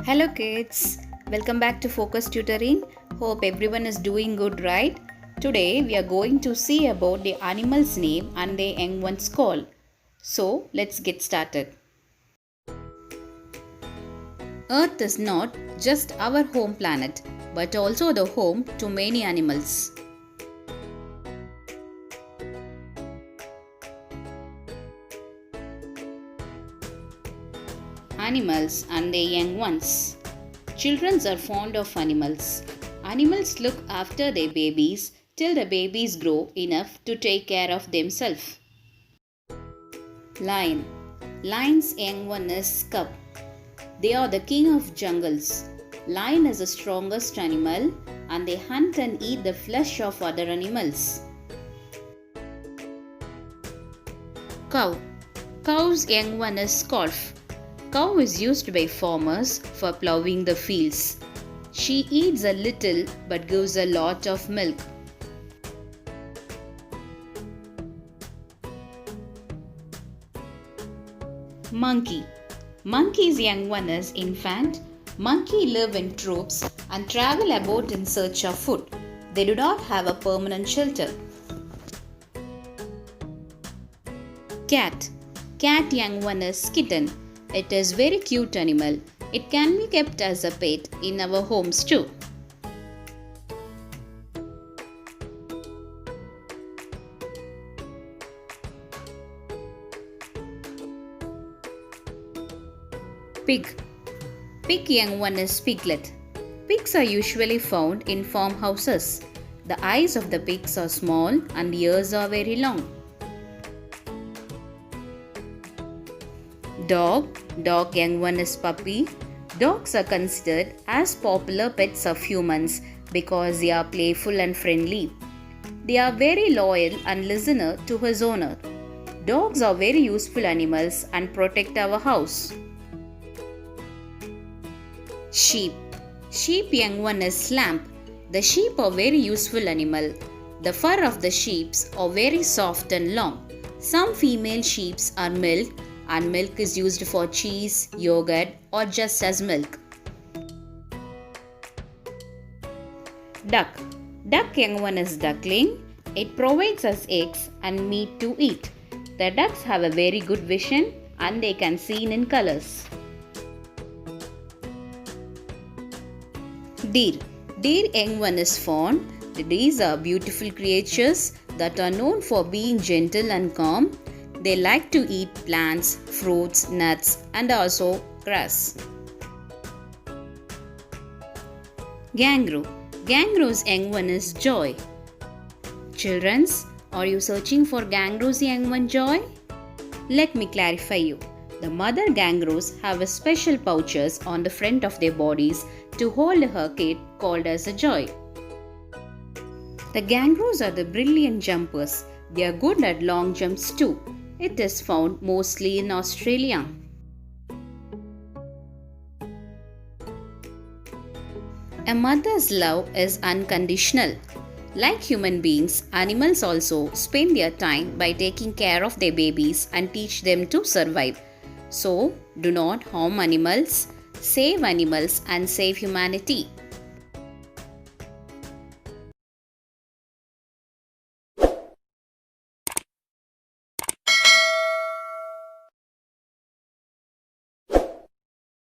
Hello kids, welcome back to Focus Tutoring. Hope everyone is doing good, right? Today we are going to see about the animal's name and their young one's call. So let's get started. Earth is not just our home planet but also the home to many animals. Animals and their young ones. Children are fond of animals. Animals look after their babies till the babies grow enough to take care of themselves. Lion. Lion's young one is cub. They are the king of jungles. Lion is the strongest animal and they hunt and eat the flesh of other animals. Cow. Cow's young one is calf. Cow is used by farmers for ploughing the fields. She eats a little but gives a lot of milk. Monkey. Monkey's young one is infant. Monkey live in troops and travel about in search of food. They do not have a permanent shelter. Cat. Cat young one is kitten. It is very cute animal. It can be kept as a pet in our homes too. Pig. Pig young one is piglet. Pigs are usually found in farmhouses. The eyes of the pigs are small and the ears are very long. Dog. Dog young one is puppy. Dogs are considered as popular pets of humans because they are playful and friendly. They are very loyal and listener to his owner. Dogs are very useful animals and protect our house. Sheep. Sheep young one is lamb. The sheep are very useful animal. The fur of the sheep are very soft and long. Some female sheep are milked and milk is used for cheese, yogurt or just as milk. Duck. Duck young one is duckling. It provides us eggs and meat to eat. The ducks have a very good vision and they can see in colors. Deer. Deer young one is fawn. The deers are beautiful creatures that are known for being gentle and calm. They like to eat plants, fruits, nuts and also grass. Gangrel. Gangrel's young one is Joy. Children, are you searching for Gangrel's young one Joy? Let me clarify you. The mother gangrels have a special pouches on the front of their bodies to hold her kid called as a Joy. The gangrels are the brilliant jumpers. They are good at long jumps too. It is found mostly in Australia. A mother's love is unconditional. Like human beings, animals also spend their time by taking care of their babies and teach them to survive. So, do not harm animals, save animals and save humanity.